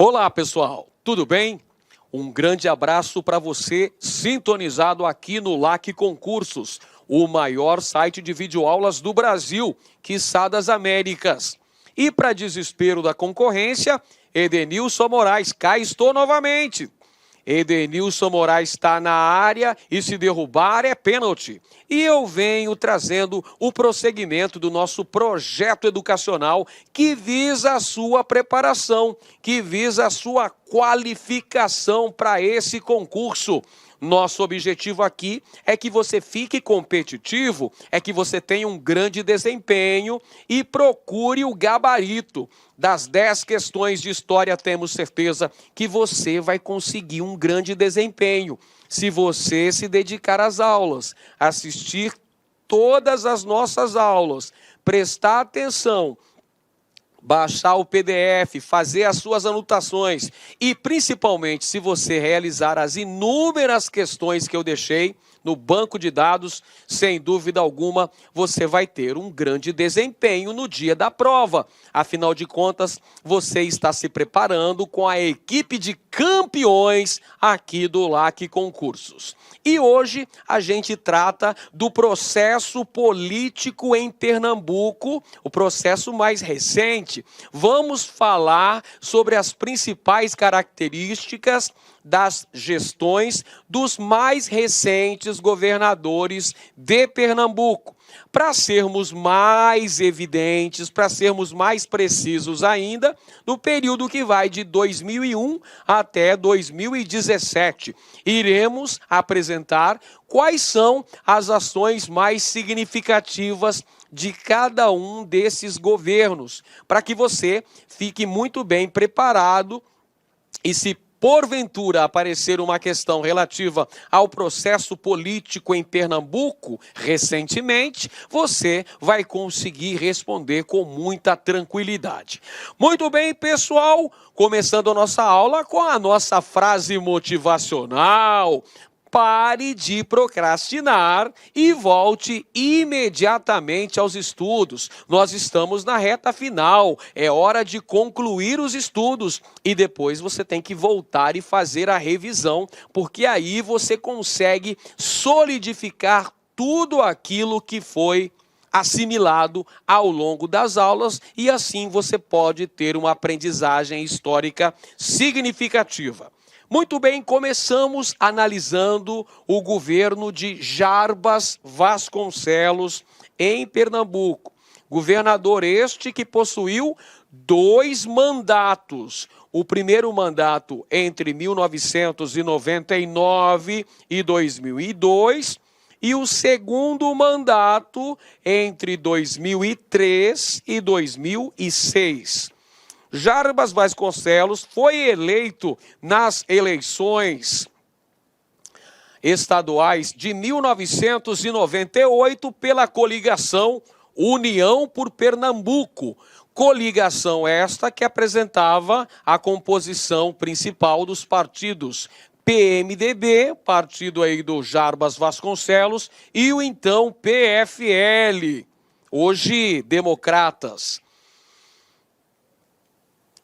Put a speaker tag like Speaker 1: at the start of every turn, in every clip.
Speaker 1: Olá, pessoal, tudo bem? Um grande abraço para você sintonizado aqui no LAC Concursos, o maior site de videoaulas do Brasil, quiçá das Américas. E para desespero da concorrência, Edenilson Moraes, cá estou novamente. Edenilson Moraes está na área e se derrubar é pênalti. E eu venho trazendo o prosseguimento do nosso projeto educacional que visa a sua preparação, que visa a sua qualificação para esse concurso. Nosso objetivo aqui é que você fique competitivo, é que você tenha um grande desempenho e procure o gabarito. Das 10 questões de história, temos certeza que você vai conseguir um grande desempenho. Se você se dedicar às aulas, assistir todas as nossas aulas, prestar atenção, baixar o PDF, fazer as suas anotações e, principalmente, se você realizar as inúmeras questões que eu deixei no banco de dados, sem dúvida alguma, você vai ter um grande desempenho no dia da prova. Afinal de contas, você está se preparando com a equipe de campeões aqui do LAC Concursos. E hoje a gente trata do processo político em Pernambuco, o processo mais recente. Vamos falar sobre as principais características das gestões dos mais recentes governadores de Pernambuco. Para sermos mais evidentes, para sermos mais precisos ainda, no período que vai de 2001 até 2017, iremos apresentar quais são as ações mais significativas de cada um desses governos, para que você fique muito bem preparado e, se porventura aparecer uma questão relativa ao processo político em Pernambuco recentemente, você vai conseguir responder com muita tranquilidade. Muito bem, pessoal, começando a nossa aula com a nossa frase motivacional. Pare de procrastinar e volte imediatamente aos estudos. Nós estamos na reta final, é hora de concluir os estudos e depois você tem que voltar e fazer a revisão, porque aí você consegue solidificar tudo aquilo que foi assimilado ao longo das aulas e assim você pode ter uma aprendizagem histórica significativa. Muito bem, começamos analisando o governo de Jarbas Vasconcelos em Pernambuco. Governador este que possuiu 2 mandatos. O primeiro mandato entre 1999 e 2002 e o segundo mandato entre 2003 e 2006. Jarbas Vasconcelos foi eleito nas eleições estaduais de 1998 pela coligação União por Pernambuco. Coligação esta que apresentava a composição principal dos partidos PMDB, partido aí do Jarbas Vasconcelos, e o então PFL, hoje Democratas.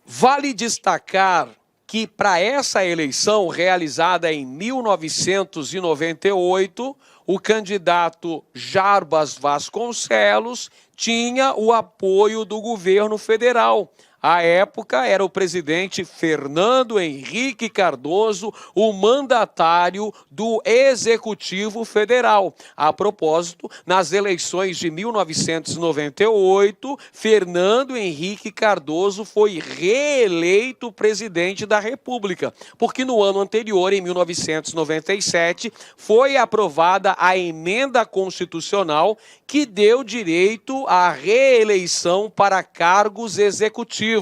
Speaker 1: Vale destacar que para essa eleição realizada em 1998, o candidato Jarbas Vasconcelos tinha o apoio do governo federal. À época, era o presidente Fernando Henrique Cardoso, o mandatário do Executivo Federal. A propósito, nas eleições de 1998, Fernando Henrique Cardoso foi reeleito presidente da República, porque no ano anterior, em 1997, foi aprovada a emenda constitucional que deu direito à reeleição para cargos executivos,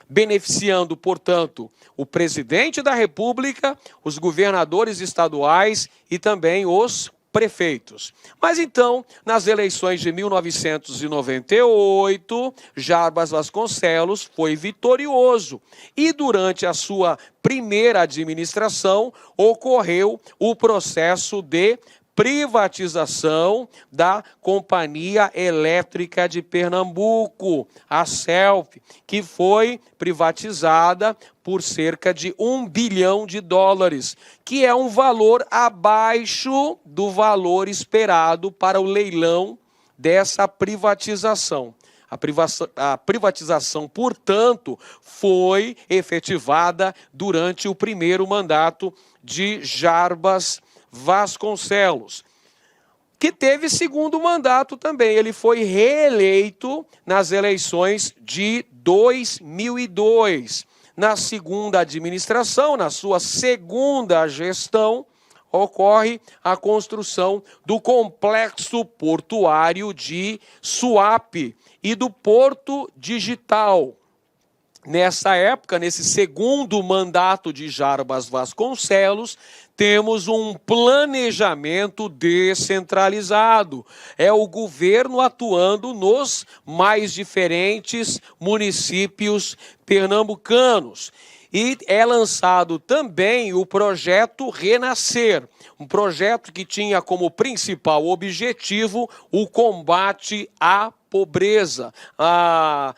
Speaker 1: beneficiando, portanto, o presidente da República, os governadores estaduais e também os prefeitos. Mas então, nas eleições de 1998, Jarbas Vasconcelos foi vitorioso e durante a sua primeira administração ocorreu o processo de privatização da Companhia Elétrica de Pernambuco, a CELP, que foi privatizada por cerca de US$ 1 bilhão, que é um valor abaixo do valor esperado para o leilão dessa privatização. A privatização, portanto, foi efetivada durante o primeiro mandato de Jarbas Vasconcelos, que teve segundo mandato também. Ele foi reeleito nas eleições de 2002. Na segunda administração, na sua segunda gestão, ocorre a construção do complexo portuário de Suape e do Porto Digital. Nessa época, nesse segundo mandato de Jarbas Vasconcelos, temos um planejamento descentralizado. É o governo atuando nos mais diferentes municípios pernambucanos. E é lançado também o projeto Renascer, um projeto que tinha como principal objetivo o combate à pobreza, a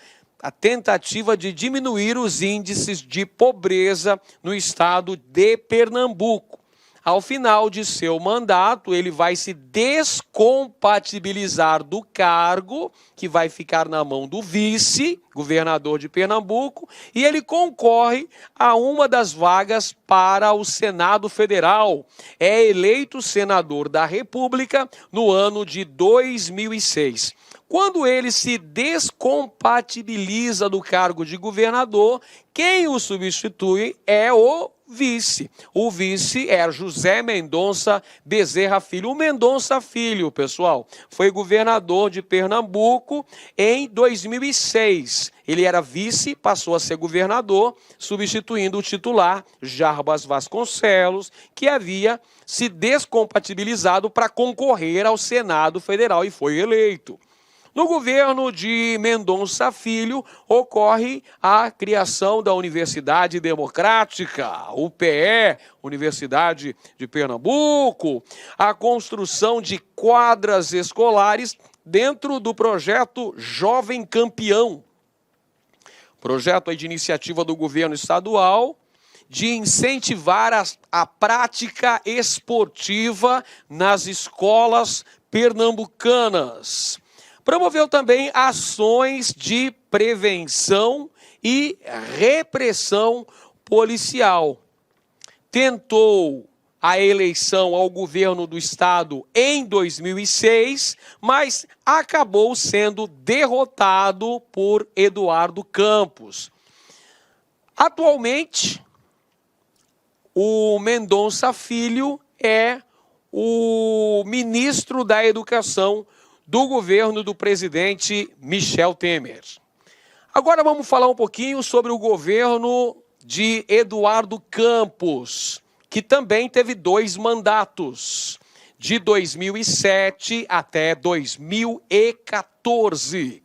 Speaker 1: tentativa de diminuir os índices de pobreza no estado de Pernambuco. Ao final de seu mandato, ele vai se descompatibilizar do cargo, que vai ficar na mão do vice-governador de Pernambuco, e ele concorre a uma das vagas para o Senado Federal. É eleito senador da República no ano de 2006. Quando ele se descompatibiliza do cargo de governador, quem o substitui é o vice. O vice é José Mendonça Bezerra Filho. O Mendonça Filho, pessoal, foi governador de Pernambuco em 2006. Ele era vice, passou a ser governador, substituindo o titular, Jarbas Vasconcelos, que havia se descompatibilizado para concorrer ao Senado Federal e foi eleito. No governo de Mendonça Filho, ocorre a criação da Universidade Democrática, UPE, Universidade de Pernambuco, a construção de quadras escolares dentro do projeto Jovem Campeão, projeto de iniciativa do governo estadual, de incentivar a prática esportiva nas escolas pernambucanas. Promoveu também ações de prevenção e repressão policial. Tentou a eleição ao governo do estado em 2006, mas acabou sendo derrotado por Eduardo Campos. Atualmente, o Mendonça Filho é o ministro da Educação do governo do presidente Michel Temer. Agora vamos falar um pouquinho sobre o governo de Eduardo Campos, que também teve 2 mandatos, de 2007 até 2014.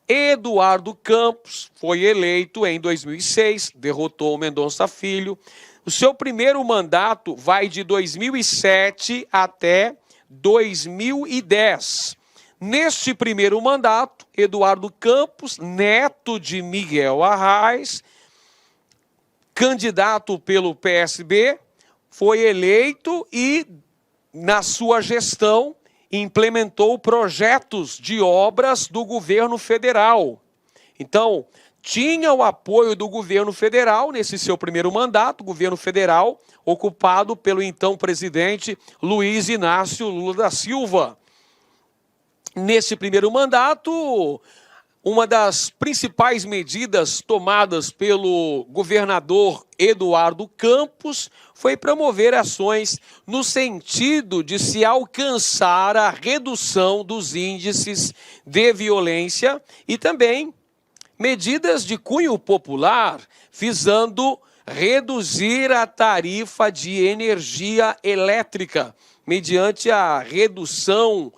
Speaker 1: Eduardo Campos foi eleito em 2006, derrotou Mendonça Filho. O seu primeiro mandato vai de 2007 até 2010. Neste primeiro mandato, Eduardo Campos, neto de Miguel Arraes, candidato pelo PSB, foi eleito e, na sua gestão, implementou projetos de obras do governo federal. Então, tinha o apoio do governo federal nesse seu primeiro mandato, governo federal ocupado pelo então presidente Luiz Inácio Lula da Silva. Nesse primeiro mandato, uma das principais medidas tomadas pelo governador Eduardo Campos foi promover ações no sentido de se alcançar a redução dos índices de violência e também medidas de cunho popular, visando reduzir a tarifa de energia elétrica, mediante a redução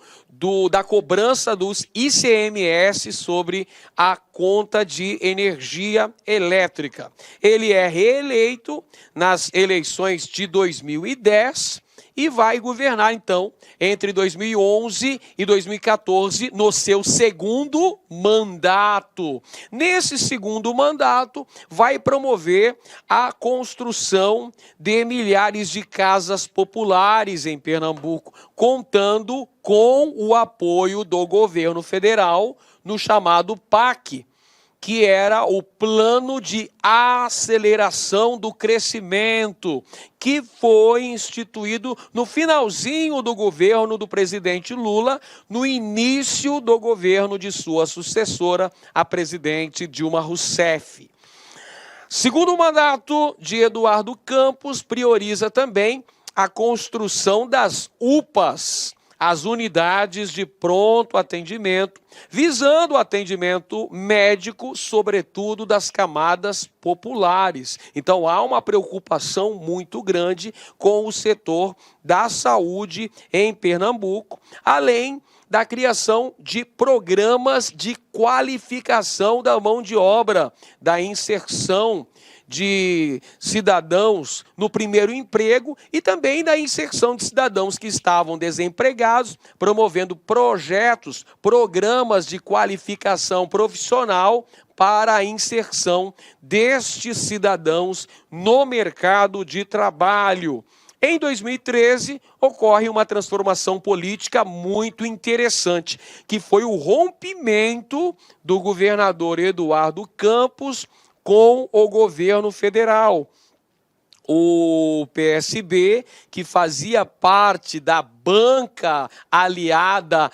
Speaker 1: da cobrança dos ICMS sobre a conta de energia elétrica. Ele é reeleito nas eleições de 2010 e vai governar, então, entre 2011 e 2014, no seu segundo mandato. Nesse segundo mandato, vai promover a construção de milhares de casas populares em Pernambuco, contando com o apoio do governo federal no chamado PAC, que era o Plano de Aceleração do Crescimento, que foi instituído no finalzinho do governo do presidente Lula, no início do governo de sua sucessora, a presidente Dilma Rousseff. Segundo mandato de Eduardo Campos, prioriza também a construção das UPAs, as unidades de pronto atendimento, visando o atendimento médico, sobretudo das camadas populares. Então, há uma preocupação muito grande com o setor da saúde em Pernambuco, além da criação de programas de qualificação da mão de obra, da inserção de cidadãos no primeiro emprego e também da inserção de cidadãos que estavam desempregados, promovendo projetos, programas de qualificação profissional para a inserção destes cidadãos no mercado de trabalho. Em 2013, ocorre uma transformação política muito interessante, que foi o rompimento do governador Eduardo Campos com o governo federal. O PSB, que fazia parte da banca aliada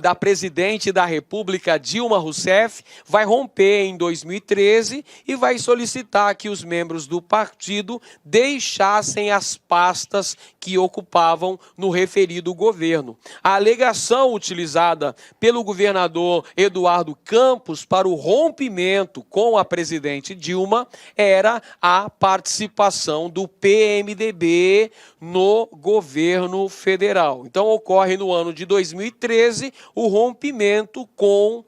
Speaker 1: da presidente da República, Dilma Rousseff, vai romper em 2013 e vai solicitar que os membros do partido deixassem as pastas que ocupavam no referido governo. A alegação utilizada pelo governador Eduardo Campos para o rompimento com a presidente Dilma era a participação do PMDB no governo federal. Então, ocorre no ano de 2013 o rompimento com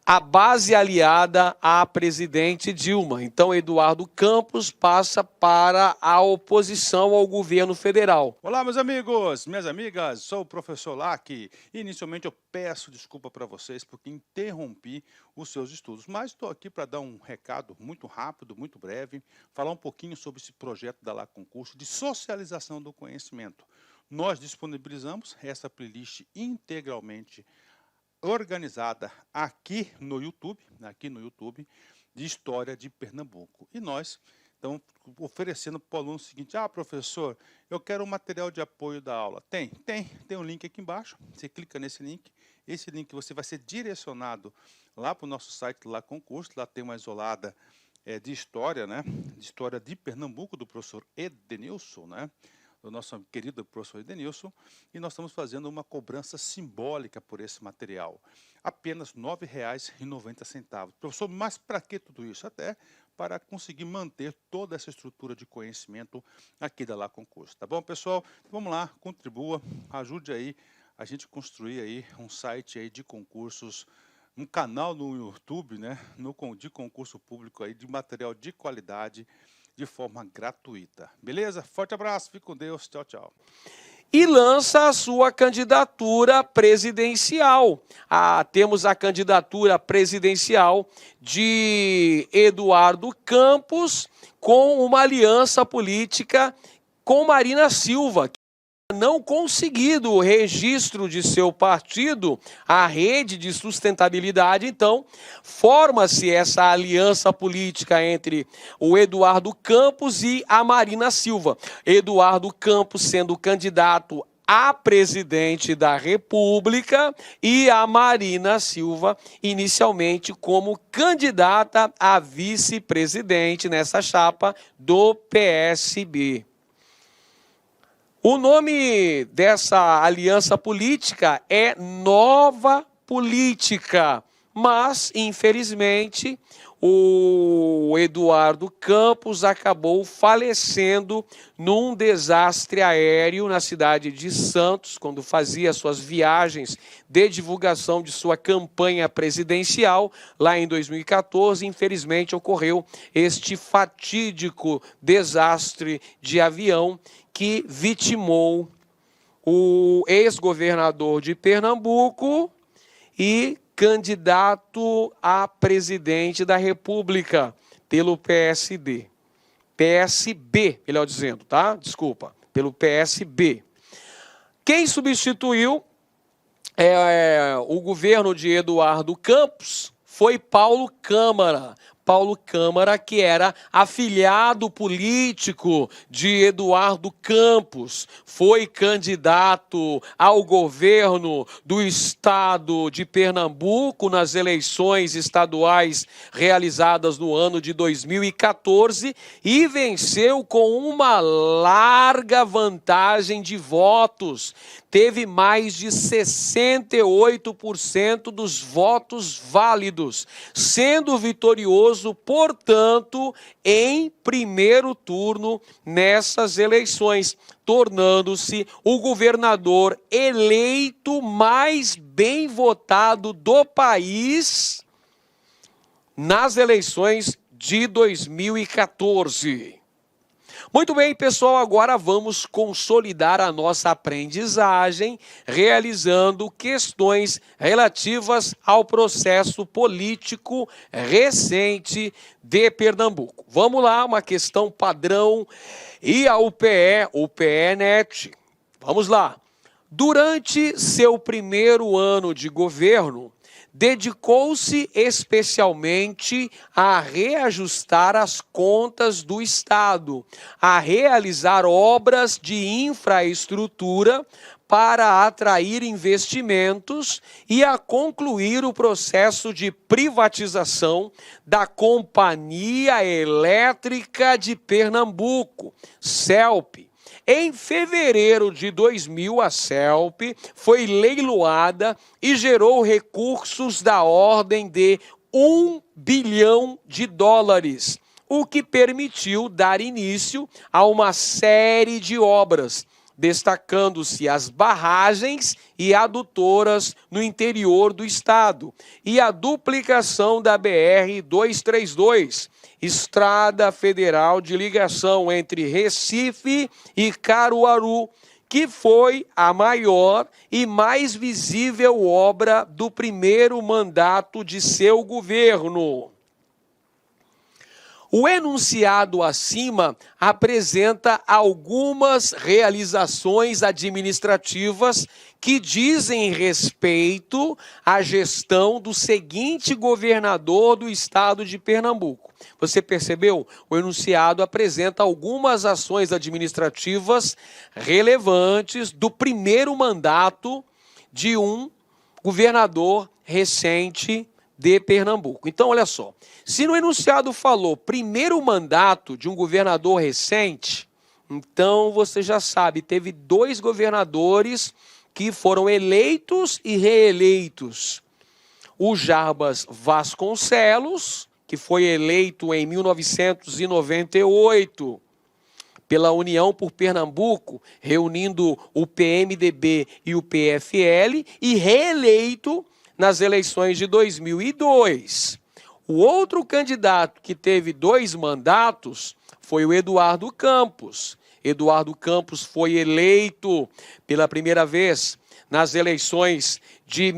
Speaker 1: a base aliada à presidente Dilma. Então, Eduardo Campos passa para a oposição ao governo federal.
Speaker 2: Olá, meus amigos, minhas amigas, sou o professor Lac. Inicialmente, eu peço desculpa para vocês porque interrompi os seus estudos, mas estou aqui para dar um recado muito rápido, muito breve, falar um pouquinho sobre esse projeto da LAC Concurso de socialização do conhecimento. Nós disponibilizamos essa playlist integralmente organizada aqui no YouTube, de História de Pernambuco. E nós estamos oferecendo para o aluno o seguinte: professor, eu quero um material de apoio da aula. Tem um link aqui embaixo, você clica nesse link, esse link você vai ser direcionado lá para o nosso site, lá Concurso, lá tem uma isolada de história, né? De História de Pernambuco, do professor Edenilson, né? Do nosso querido professor Edenilson, e nós estamos fazendo uma cobrança simbólica por esse material. Apenas R$ 9,90. Professor, mas para que tudo isso? Até para conseguir manter toda essa estrutura de conhecimento aqui da LAC Concurso. Tá bom, pessoal? Vamos lá, contribua, ajude aí a gente construir aí um site aí de concursos, um canal no YouTube, né, de concurso público aí, de material de qualidade, de forma gratuita. Beleza? Forte abraço, fique com Deus, tchau, tchau.
Speaker 1: E lança a sua candidatura presidencial. Temos a candidatura presidencial de Eduardo Campos com uma aliança política com Marina Silva, não conseguido o registro de seu partido, a Rede de Sustentabilidade. Então, forma-se essa aliança política entre o Eduardo Campos e a Marina Silva. Eduardo Campos sendo candidato a presidente da República e a Marina Silva inicialmente como candidata a vice-presidente nessa chapa do PSB. O nome dessa aliança política é Nova Política, mas, infelizmente, o Eduardo Campos acabou falecendo num desastre aéreo na cidade de Santos, quando fazia suas viagens de divulgação de sua campanha presidencial, lá em 2014. Infelizmente, ocorreu este fatídico desastre de avião que vitimou o ex-governador de Pernambuco e candidato a presidente da República pelo PSB, melhor dizendo, tá? Desculpa, pelo PSB. Quem substituiu o governo de Eduardo Campos foi Paulo Câmara. Paulo Câmara, que era afilhado político de Eduardo Campos, foi candidato ao governo do estado de Pernambuco nas eleições estaduais realizadas no ano de 2014 e venceu com uma larga vantagem de votos. Teve mais de 68% dos votos válidos, sendo vitorioso, portanto, em primeiro turno nessas eleições, tornando-se o governador eleito mais bem votado do país nas eleições de 2014. Muito bem, pessoal, agora vamos consolidar a nossa aprendizagem realizando questões relativas ao processo político recente de Pernambuco. Vamos lá, uma questão padrão e a UPE-NET. Vamos lá. Durante seu primeiro ano de governo, dedicou-se especialmente a reajustar as contas do Estado, a realizar obras de infraestrutura para atrair investimentos e a concluir o processo de privatização da Companhia Elétrica de Pernambuco, CELP. Em fevereiro de 2000, a CELP foi leiloada e gerou recursos da ordem de US$ 1 bilhão, o que permitiu dar início a uma série de obras, destacando-se as barragens e adutoras no interior do estado e a duplicação da BR-232, Estrada Federal de ligação entre Recife e Caruaru, que foi a maior e mais visível obra do primeiro mandato de seu governo. O enunciado acima apresenta algumas realizações administrativas que dizem respeito à gestão do seguinte governador do estado de Pernambuco. Você percebeu? O enunciado apresenta algumas ações administrativas relevantes do primeiro mandato de um governador recente de Pernambuco. Então, olha só, se no enunciado falou primeiro mandato de um governador recente, então você já sabe, teve 2 governadores que foram eleitos e reeleitos. O Jarbas Vasconcelos, que foi eleito em 1998 pela União por Pernambuco, reunindo o PMDB e o PFL, e reeleito nas eleições de 2002. O outro candidato que teve 2 mandatos foi o Eduardo Campos. Eduardo Campos foi eleito pela primeira vez nas eleições de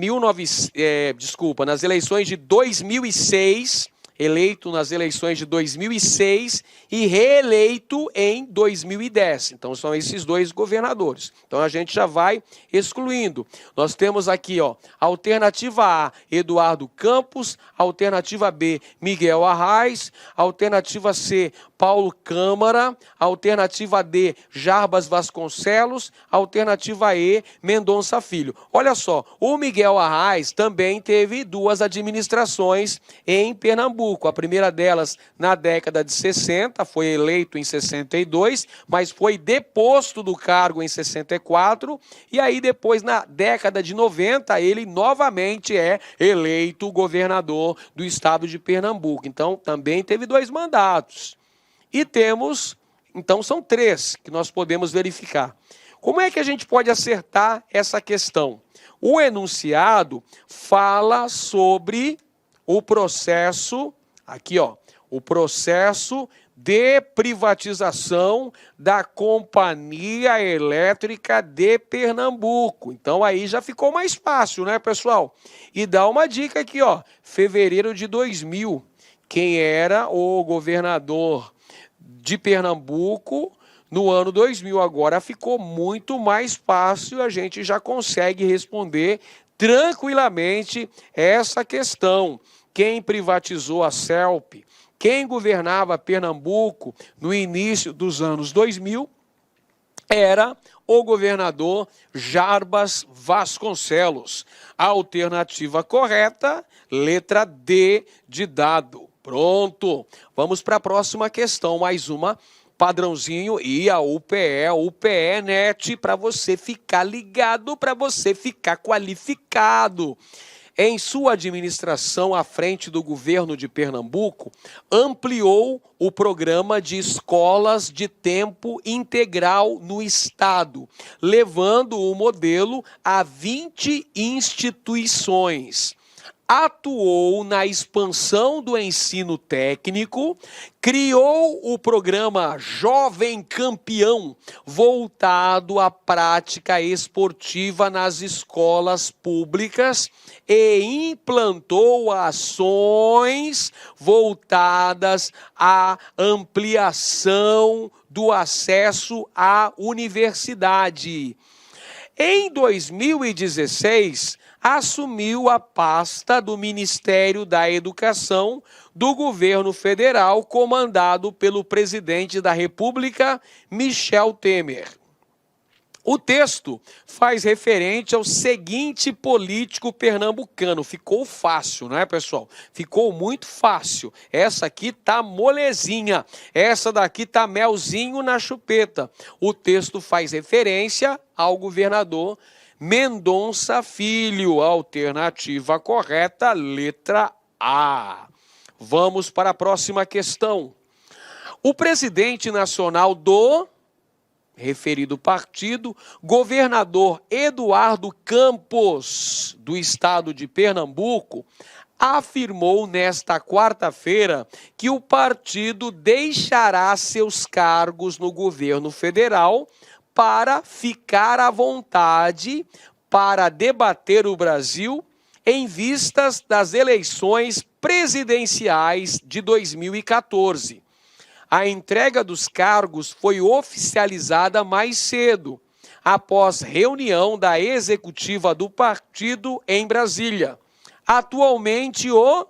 Speaker 1: 2006, eleito nas eleições de 2006 e reeleito em 2010. Então, são esses 2 governadores. Então, a gente já vai excluindo. Nós temos aqui, ó, alternativa A, Eduardo Campos, alternativa B, Miguel Arraes, alternativa C, Paulo Câmara. Alternativa D, Jarbas Vasconcelos. Alternativa E, Mendonça Filho. Olha só, o Miguel Arraes também teve duas administrações em Pernambuco. A primeira delas na década de 60, foi eleito em 62, mas foi deposto do cargo em 64, e aí depois na década de 90 ele novamente é eleito governador do estado de Pernambuco. Então também teve 2 mandatos. E temos, então são 3 que nós podemos verificar. Como é que a gente pode acertar essa questão? O enunciado fala sobre o processo, aqui ó, o processo de privatização da Companhia Elétrica de Pernambuco. Então aí já ficou mais fácil, né, pessoal? E dá uma dica aqui, ó, fevereiro de 2000, quem era o governador de Pernambuco no ano 2000. Agora ficou muito mais fácil, a gente já consegue responder tranquilamente essa questão. Quem privatizou a CELP? Quem governava Pernambuco no início dos anos 2000 era o governador Jarbas Vasconcelos. A alternativa correta, letra D de dado. Pronto. Vamos para a próxima questão, mais uma padrãozinho e a UPE Net, para você ficar ligado, para você ficar qualificado. Em sua administração à frente do governo de Pernambuco, ampliou o programa de escolas de tempo integral no estado, levando o modelo a 20 instituições. Atuou na expansão do ensino técnico, criou o programa Jovem Campeão, voltado à prática esportiva nas escolas públicas, e implantou ações voltadas à ampliação do acesso à universidade. Em 2016, assumiu a pasta do Ministério da Educação do governo federal, comandado pelo presidente da República, Michel Temer. O texto faz referente ao seguinte político pernambucano. Ficou fácil, né, pessoal? Ficou muito fácil. Essa aqui tá molezinha. Essa daqui tá melzinho na chupeta. O texto faz referência ao governador Mendonça Filho. Alternativa correta, letra A. Vamos para a próxima questão. O presidente nacional do referido partido, governador Eduardo Campos, do estado de Pernambuco, afirmou nesta quarta-feira que o partido deixará seus cargos no governo federal para ficar à vontade para debater o Brasil em vistas das eleições presidenciais de 2014. A entrega dos cargos foi oficializada mais cedo, após reunião da executiva do partido em Brasília. Atualmente, o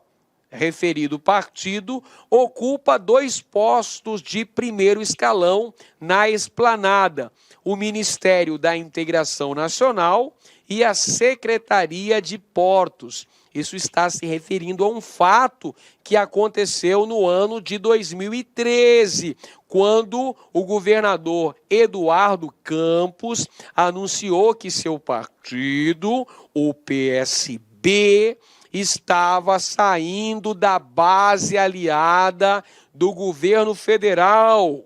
Speaker 1: referido partido ocupa 2 postos de primeiro escalão na esplanada: o Ministério da Integração Nacional e a Secretaria de Portos. Isso está se referindo a um fato que aconteceu no ano de 2013, quando o governador Eduardo Campos anunciou que seu partido, o PSB, estava saindo da base aliada do governo federal,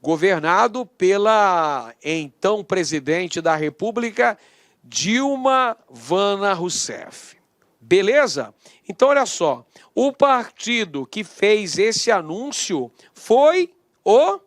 Speaker 1: governado pela então presidente da República, Dilma Vana Rousseff. Beleza? Então, olha só, o partido que fez esse anúncio foi o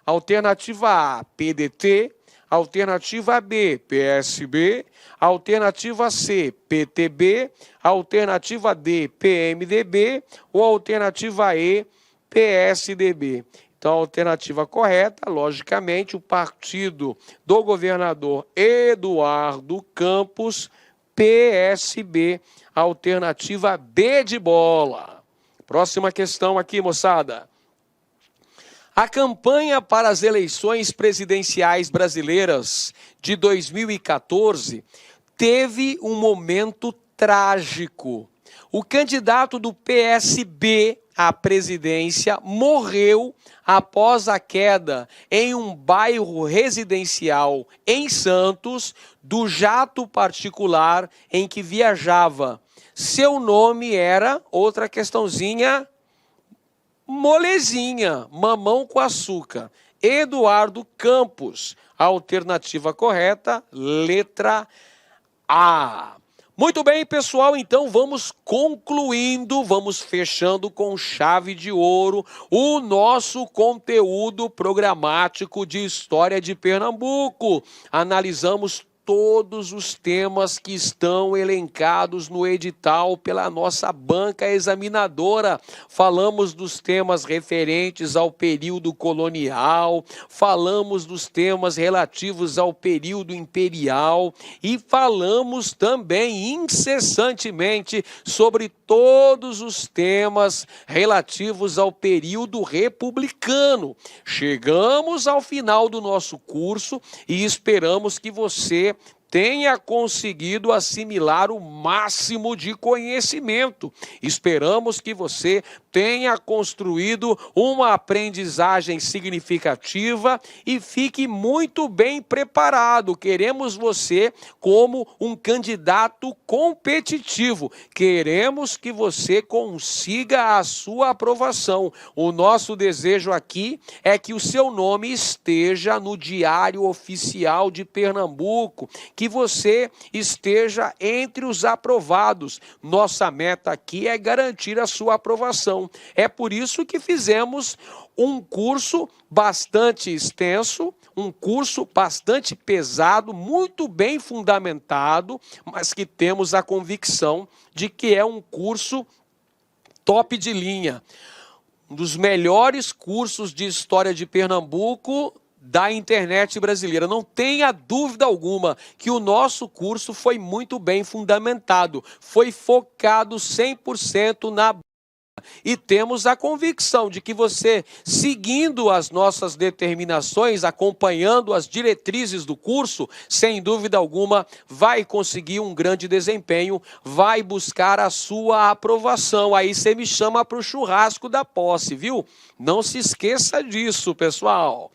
Speaker 1: alternativa A, PDT, alternativa B, PSB, alternativa C, PTB, alternativa D, PMDB ou alternativa E, PSDB. Então, a alternativa correta, logicamente, o partido do governador Eduardo Campos, PSB, alternativa B de bola. Próxima questão aqui, moçada. A campanha para as eleições presidenciais brasileiras de 2014 teve um momento trágico. O candidato do PSB à presidência morreu após a queda em um bairro residencial em Santos do jato particular em que viajava. Seu nome era, outra questãozinha, molezinha, mamão com açúcar. Eduardo Campos. A alternativa correta, letra A. Muito bem, pessoal, então vamos concluindo, vamos fechando com chave de ouro o nosso conteúdo programático de História de Pernambuco. Analisamos todos os temas que estão elencados no edital pela nossa banca examinadora. Falamos dos temas referentes ao período colonial, falamos dos temas relativos ao período imperial e falamos também incessantemente sobre todos os temas relativos ao período republicano. Chegamos ao final do nosso curso e esperamos que você tenha conseguido assimilar o máximo de conhecimento. Esperamos que você tenha construído uma aprendizagem significativa e fique muito bem preparado. Queremos você como um candidato competitivo. Queremos que você consiga a sua aprovação. O nosso desejo aqui é que o seu nome esteja no Diário Oficial de Pernambuco, que você esteja entre os aprovados. Nossa meta aqui é garantir a sua aprovação. É por isso que fizemos um curso bastante extenso, um curso bastante pesado, muito bem fundamentado, mas que temos a convicção de que é um curso top de linha. Um dos melhores cursos de História de Pernambuco da internet brasileira. Não tenha dúvida alguma que o nosso curso foi muito bem fundamentado, foi focado 100% na e temos a convicção de que você, seguindo as nossas determinações, acompanhando as diretrizes do curso, sem dúvida alguma, vai conseguir um grande desempenho, vai buscar a sua aprovação. Aí você me chama para o churrasco da posse, viu? Não se esqueça disso, pessoal.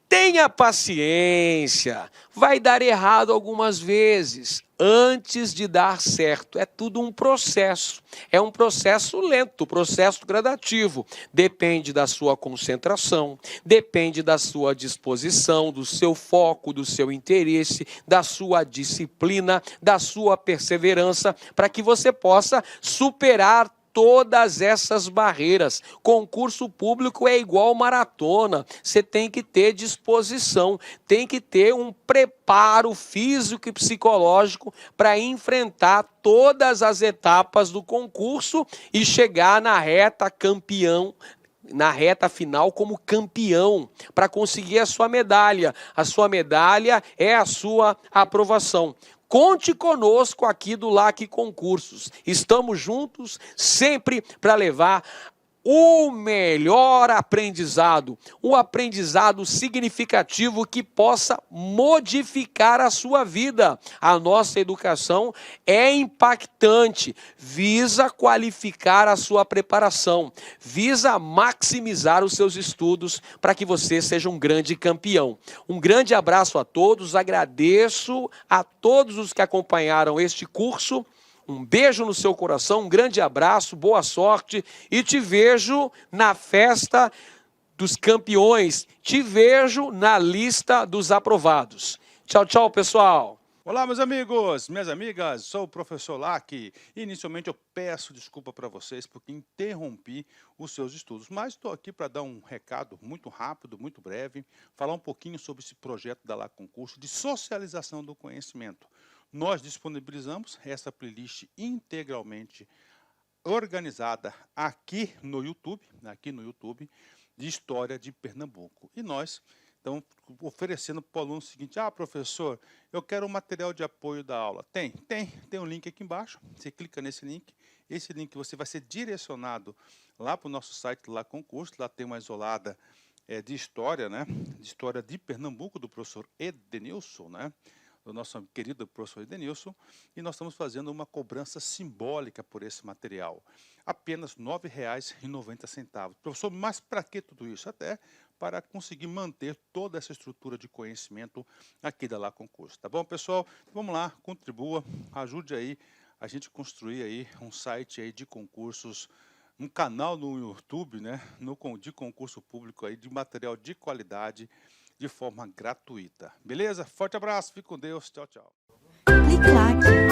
Speaker 1: Tenha paciência, vai dar errado algumas vezes, antes de dar certo. É tudo um processo, é um processo lento, processo gradativo. Depende da sua concentração, depende da sua disposição, do seu foco, do seu interesse, da sua disciplina, da sua perseverança, para que você possa superar todas essas barreiras. Concurso público é igual maratona. Você tem que ter disposição, tem que ter um preparo físico e psicológico para enfrentar todas as etapas do concurso e chegar na reta campeão, na reta final como campeão, para conseguir a sua medalha. A sua medalha é a sua aprovação. Conte conosco aqui do LAC Concursos. Estamos juntos sempre para levar o melhor aprendizado, um aprendizado significativo que possa modificar a sua vida. A nossa educação é impactante, visa qualificar a sua preparação, visa maximizar os seus estudos para que você seja um grande campeão. Um grande abraço a todos, agradeço a todos os que acompanharam este curso. Um beijo no seu coração, um grande abraço, boa sorte e te vejo na festa dos campeões, te vejo na lista dos aprovados. Tchau, tchau, pessoal.
Speaker 2: Olá, meus amigos, minhas amigas, sou o professor Lac. Inicialmente eu peço desculpa para vocês porque interrompi os seus estudos, mas estou aqui para dar um recado muito rápido, muito breve, falar um pouquinho sobre esse projeto da LAC Concurso de socialização do conhecimento. Nós disponibilizamos essa playlist integralmente organizada aqui no YouTube, de História de Pernambuco. E nós estamos oferecendo para o aluno o seguinte: professor, eu quero um material de apoio da aula. Tem um link aqui embaixo, você clica nesse link, você vai ser direcionado lá para o nosso site, lá Concurso, lá tem uma isolada de história, né? De história de Pernambuco, do professor Edenilson, né? Do nosso querido professor Edenilson, e nós estamos fazendo uma cobrança simbólica por esse material. Apenas R$ 9,90. Professor, mas para que tudo isso? Até para conseguir manter toda essa estrutura de conhecimento aqui da Lá Concurso. Tá bom, pessoal? Vamos lá, contribua, ajude aí a gente construir aí um site aí de concursos, um canal no YouTube, né, de concurso público aí, de material de qualidade, de forma gratuita. Beleza? Forte abraço, fique com Deus, tchau, tchau.
Speaker 3: Clique-Claque.